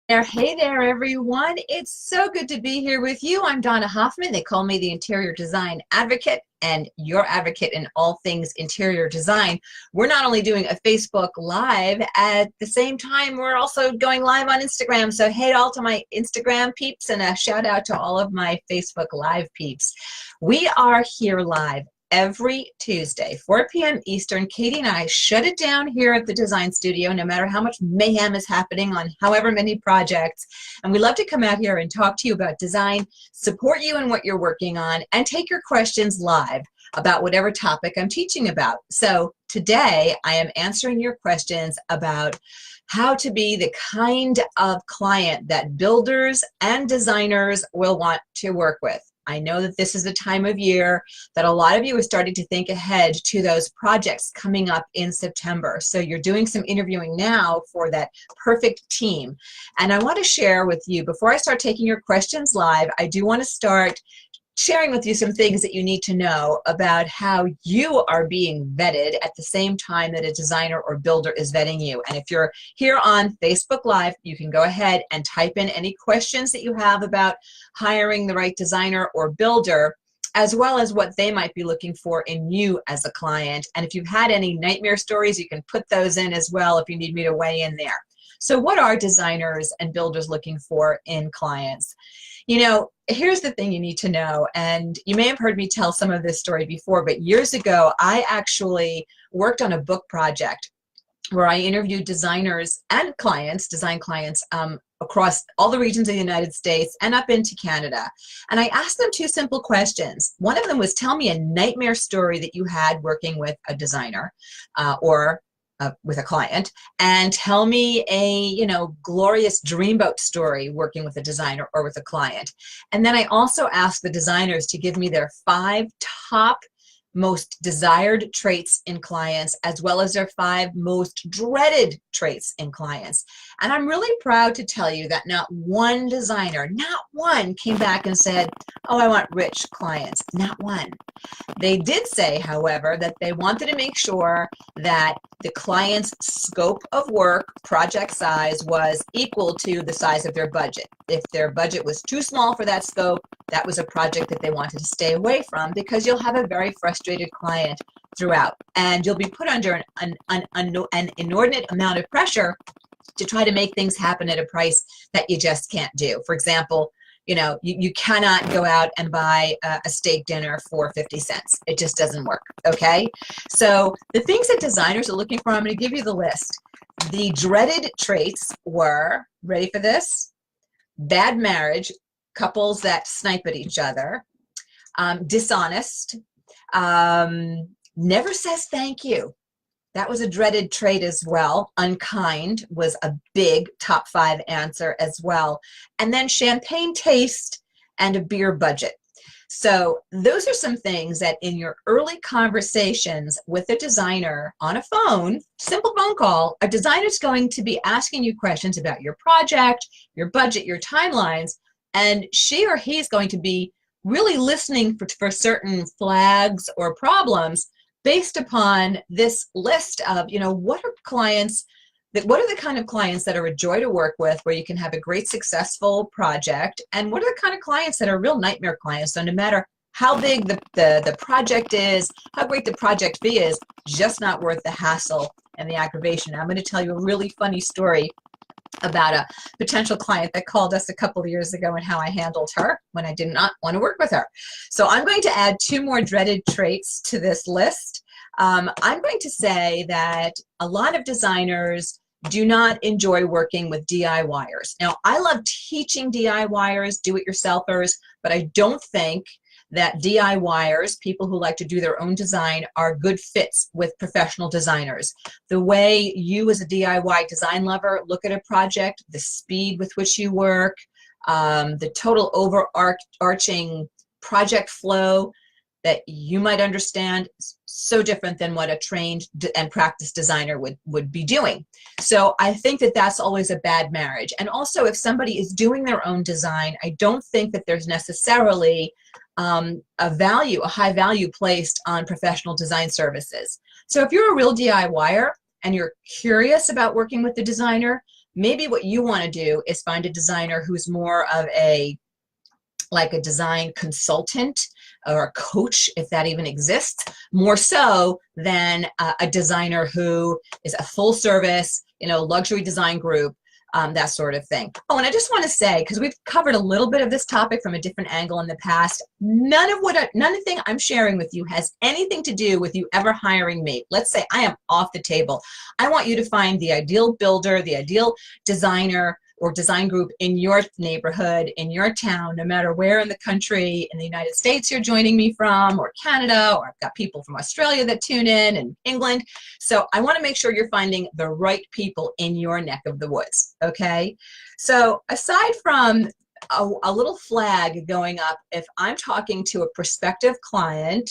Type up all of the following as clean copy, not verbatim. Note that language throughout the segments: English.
Hey there, everyone. It's so good to be here with you. I'm Donna Hoffman. They call me the Interior Design Advocate and your advocate in all things interior design. We're not only doing a Facebook Live, at the same time, we're also going live on Instagram. So hey all to my Instagram peeps and a shout out to all of my Facebook Live peeps. We are here live every Tuesday, 4 p.m. Eastern. Katie and I shut it down here at the design studio, no matter how much mayhem is happening on however many projects. And we love to come out here and talk to you about design, support you in what you're working on, and take your questions live about whatever topic I'm teaching about. So today I am answering your questions about how to be the kind of client that builders and designers will want to work with. I know that this is the time of year that a lot of you are starting to think ahead to those projects coming up in September. So you're doing some interviewing now for that perfect team. And I want to share with you, before I start taking your questions live, I do want to start sharing with you some things that you need to know about how you are being vetted at the same time that a designer or builder is vetting you. And if you're here on Facebook Live, you can go ahead and type in any questions that you have about hiring the right designer or builder, as well as what they might be looking for in you as a client. And if you've had any nightmare stories, you can put those in as well if you need me to weigh in there. So what are designers and builders looking for in clients? You know, here's the thing you need to know, and you may have heard me tell some of this story before, but years ago, I actually worked on a book project where I interviewed designers and clients, design clients, across all the regions of the United States and up into Canada. And I asked them two simple questions. One of them was, tell me a nightmare story that you had working with a designer or with a client, and tell me a glorious dreamboat story working with a designer or with a client. And then I also asked the designers to give me their 5 top most desired traits in clients, as well as their 5 most dreaded traits in clients. And I'm really proud to tell you that not one designer, not one, came back and said, oh, I want rich clients. Not one. They did say, however, that they wanted to make sure that the client's scope of work, project size, was equal to the size of their budget. If their budget was too small for that scope, that was a project that they wanted to stay away from, because you'll have a very frustrated client throughout, and you'll be put under an inordinate amount of pressure to try to make things happen at a price that you just can't do. For example, you cannot go out and buy a steak dinner for 50 cents. It just doesn't work, okay? So the things that designers are looking for, I'm going to give you the list. The dreaded traits were, ready for this? Bad marriage, couples that snipe at each other, dishonest, never says thank you. That was a dreaded trait as well. Unkind was a big top 5 answer as well. And then champagne taste and a beer budget. So those are some things that in your early conversations with a designer on a phone, simple phone call, a designer is going to be asking you questions about your project, your budget, your timelines, and she or he is going to be really listening for certain flags or problems based upon this list of, what are the kind of clients that are a joy to work with, where you can have a great successful project, and what are the kind of clients that are real nightmare clients. So no matter how big the project is, how great the project fee is, just not worth the hassle and the aggravation. I'm going to tell you a really funny story about a potential client that called us a couple of years ago and how I handled her when I did not want to work with her. So I'm going to add 2 more dreaded traits to this list. I'm going to say that a lot of designers do not enjoy working with DIYers. Now, I love teaching DIYers, do-it-yourselfers, but I don't think that DIYers, people who like to do their own design, are good fits with professional designers. The way you as a DIY design lover look at a project, the speed with which you work, the total overarching project flow that you might understand, is so different than what a trained and practiced designer would be doing. So I think that that's always a bad marriage. And also, if somebody is doing their own design, I don't think that there's necessarily a high value placed on professional design services. So if you're a real DIYer and you're curious about working with the designer, maybe what you want to do is find a designer who's more of a like a design consultant or a coach, if that even exists, more so than a designer who is a full service, luxury design group, that sort of thing. Oh, and I just want to say, because we've covered a little bit of this topic from a different angle in the past, none of the thing I'm sharing with you has anything to do with you ever hiring me. Let's say I am off the table. I want you to find the ideal builder, the ideal designer or design group in your neighborhood, in your town, no matter where in the country, in the United States you're joining me from, or Canada, or I've got people from Australia that tune in, and England. So I want to make sure you're finding the right people in your neck of the woods, okay? So aside from a little flag going up if I'm talking to a prospective client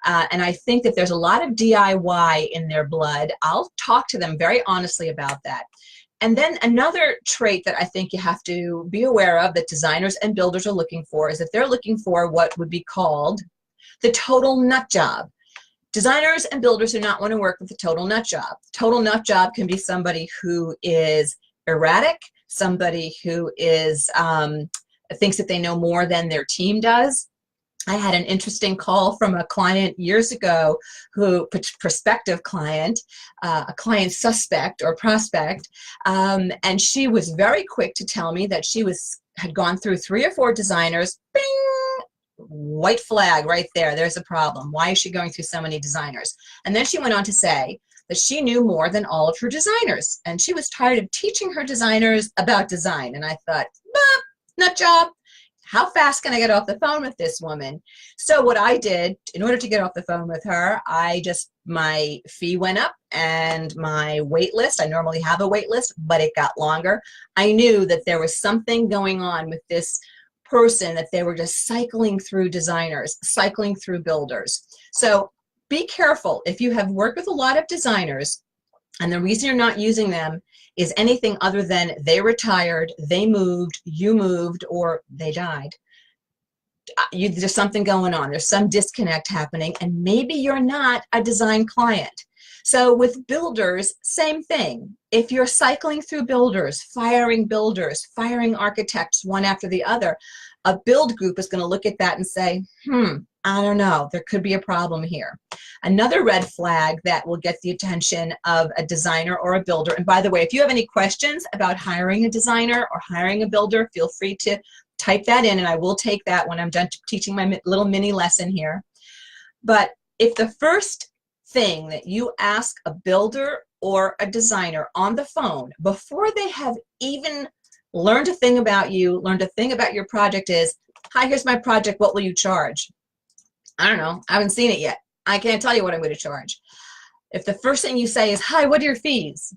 and I think that there's a lot of DIY in their blood, I'll talk to them very honestly about that. And then another trait that I think you have to be aware of that designers and builders are looking for is that they're looking for what would be called the total nut job. Designers and builders do not want to work with the total nut job. Total nut job can be somebody who is erratic, somebody who is thinks that they know more than their team does. I had an interesting call from a client years ago, prospective client, a client suspect or prospect, and she was very quick to tell me that she had gone through 3 or 4 designers. Bing! White flag right there. There's a problem. Why is she going through so many designers? And then she went on to say that she knew more than all of her designers, and she was tired of teaching her designers about design. And I thought, nut job. How fast can I get off the phone with this woman? So what I did, in order to get off the phone with her, my fee went up and my wait list, I normally have a wait list, but it got longer. I knew that there was something going on with this person, that they were just cycling through designers, cycling through builders. So be careful if you have worked with a lot of designers and the reason you're not using them is anything other than they retired, they moved, you moved, or they died. There's something going on. There's some disconnect happening, and maybe you're not a design client. So with builders, same thing. If you're cycling through builders, firing architects one after the other, a build group is going to look at that and say, I don't know, there could be a problem here. Another red flag that will get the attention of a designer or a builder, and by the way, if you have any questions about hiring a designer or hiring a builder, feel free to type that in and I will take that when I'm done teaching my little mini lesson here. But if the first thing that you ask a builder or a designer on the phone before they have even learned a thing about you, learned a thing about your project is, hi, here's my project, what will you charge? I don't know, I haven't seen it yet. I can't tell you what I'm going to charge. If the first thing you say is, hi, what are your fees?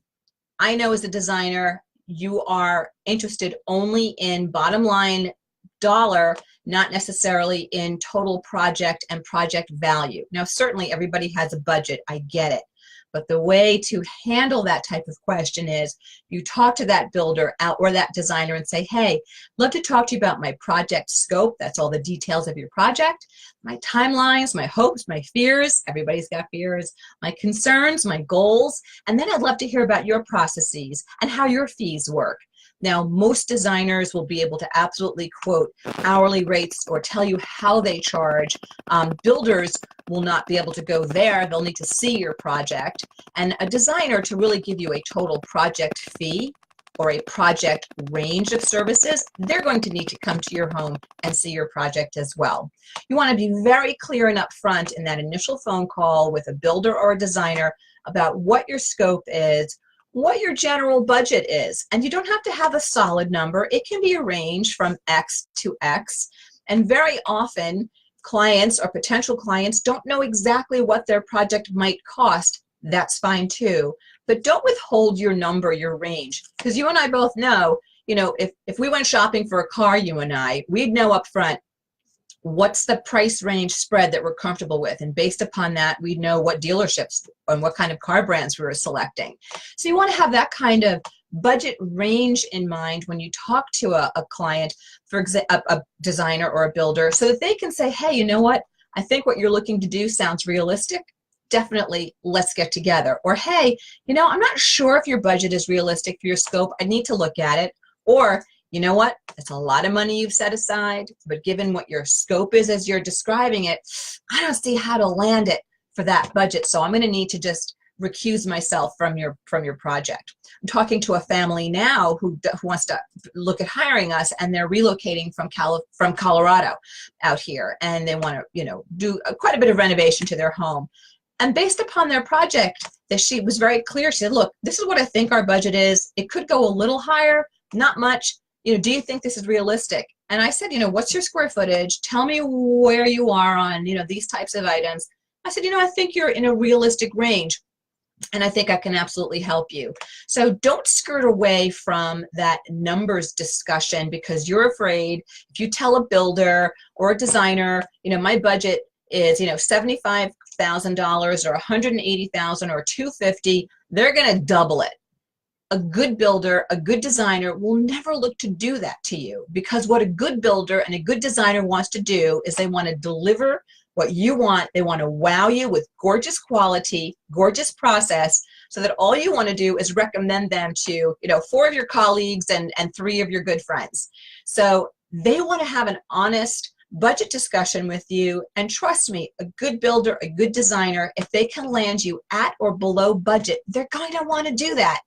I know as a designer, you are interested only in bottom line dollar, not necessarily in total project and project value. Now, certainly everybody has a budget, I get it. But the way to handle that type of question is you talk to that builder or that designer and say, hey, love to talk to you about my project scope. That's all the details of your project, my timelines, my hopes, my fears. Everybody's got fears. My concerns, my goals. And then I'd love to hear about your processes and how your fees work. Now, most designers will be able to absolutely quote hourly rates or tell you how they charge. Builders will not be able to go there. They'll need to see your project. And a designer, to really give you a total project fee or a project range of services, they're going to need to come to your home and see your project as well. You want to be very clear and upfront in that initial phone call with a builder or a designer about what your scope is, what your general budget is. And you don't have to have a solid number. It can be a range from X to X. And very often, clients or potential clients don't know exactly what their project might cost. That's fine too. But don't withhold your number, your range. Because you and I both know, if we went shopping for a car, you and I, we'd know up front, what's the price range spread that we're comfortable with? And based upon that, we know what dealerships and what kind of car brands we were selecting. So you want to have that kind of budget range in mind when you talk to a client, for example, a designer or a builder, so that they can say, hey, you know what? I think what you're looking to do sounds realistic. definitely let's get together. Or, hey, you know, I'm not sure if your budget is realistic for your scope. I need to look at it. Or, you know what, it's a lot of money you've set aside, but given what your scope is as you're describing it, I don't see how to land it for that budget. So I'm going to need to just recuse myself from your project. I'm talking to a family now who wants to look at hiring us, and they're relocating from Colorado out here, and they want to, you know, do quite a bit of renovation to their home. And based upon their project, that she was very clear. She said, look, this is what I think our budget is. It could go a little higher, not much. You know, do you think this is realistic? And I said, you know, what's your square footage? Tell me where you are on, you know, these types of items. I said, you know, I think you're in a realistic range, and I think I can absolutely help you. So don't skirt away from that numbers discussion because you're afraid if you tell a builder or a designer, you know, my budget is, you know, $75,000 or $180,000 or $250,000, they're going to double it. A good builder, a good designer will never look to do that to you, because what a good builder and a good designer wants to do is they want to deliver what you want. They want to wow you with gorgeous quality, gorgeous process, so that all you want to do is recommend them to, you know, 4 of your colleagues and 3 of your good friends. So they want to have an honest budget discussion with you, and trust me, a good builder, a good designer, if they can land you at or below budget, they're going to want to do that.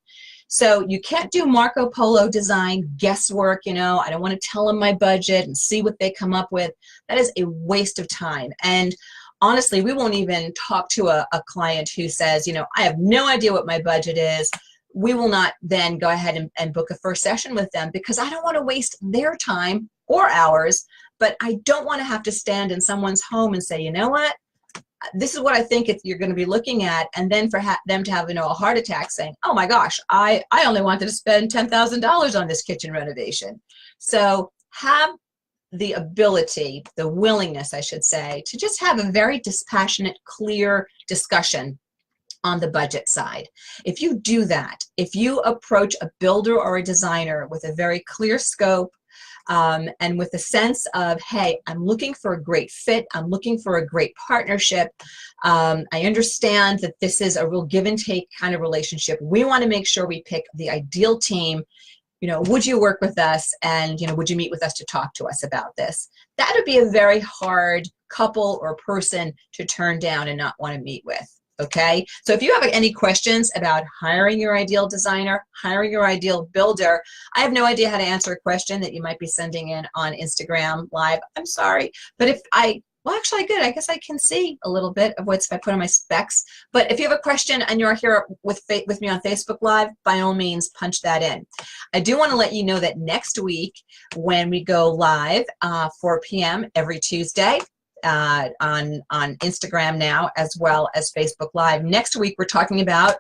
So you can't do Marco Polo design guesswork, you know, I don't want to tell them my budget and see what they come up with. That is a waste of time. And honestly, we won't even talk to a client who says, you know, I have no idea what my budget is. We will not then go ahead and book a first session with them, because I don't want to waste their time or ours, but I don't want to have to stand in someone's home and say, you know what, this is what I think you're going to be looking at, and then for them to have, you know, a heart attack saying, oh my gosh, I only wanted to spend $10,000 on this kitchen renovation. So have the ability, the willingness, I should say, to just have a very dispassionate, clear discussion on the budget side. If you do that, if you approach a builder or a designer with a very clear scope, and with a sense of, hey, I'm looking for a great fit, I'm looking for a great partnership, I understand that this is a real give and take kind of relationship. We want to make sure we pick the ideal team. You know, would you work with us, and, you know, would you meet with us to talk to us about this? That would be a very hard couple or person to turn down and not want to meet with. Okay, so if you have any questions about hiring your ideal designer, hiring your ideal builder, I have no idea how to answer a question that you might be sending in on Instagram Live. I'm sorry, but well, actually I could. I guess I can see a little bit of what's I put on my specs. But if you have a question and you're here with me on Facebook Live, by all means, punch that in. I do want to let you know that next week, when we go live, 4 p.m. every Tuesday, on Instagram now, as well as Facebook Live. Next week, we're talking about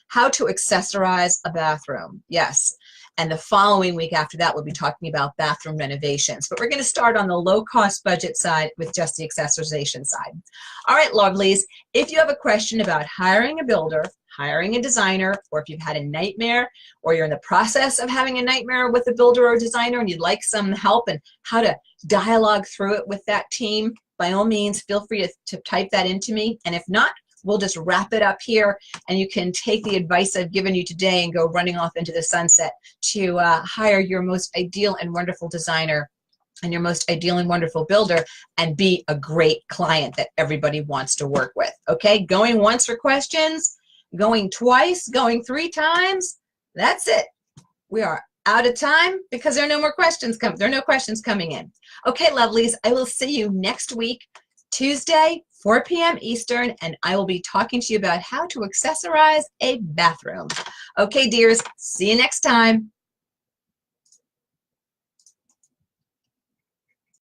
how to accessorize a bathroom. Yes. And the following week after that, we'll be talking about bathroom renovations. But we're going to start on the low-cost budget side with just the accessorization side. All right, lovelies, if you have a question about hiring a builder, hiring a designer, or if you've had a nightmare, or you're in the process of having a nightmare with a builder or a designer and you'd like some help and how to dialogue through it with that team, by all means, feel free to type that into me. And if not, we'll just wrap it up here, and you can take the advice I've given you today and go running off into the sunset to hire your most ideal and wonderful designer and your most ideal and wonderful builder, and be a great client that everybody wants to work with. Okay, going once for questions, going twice, going 3 times, that's it. We are out of time because there are no more questions there are no questions coming in. Okay, lovelies, I will see you next week, Tuesday, 4 p.m. Eastern, and I will be talking to you about how to accessorize a bathroom. Okay, dears, see you next time.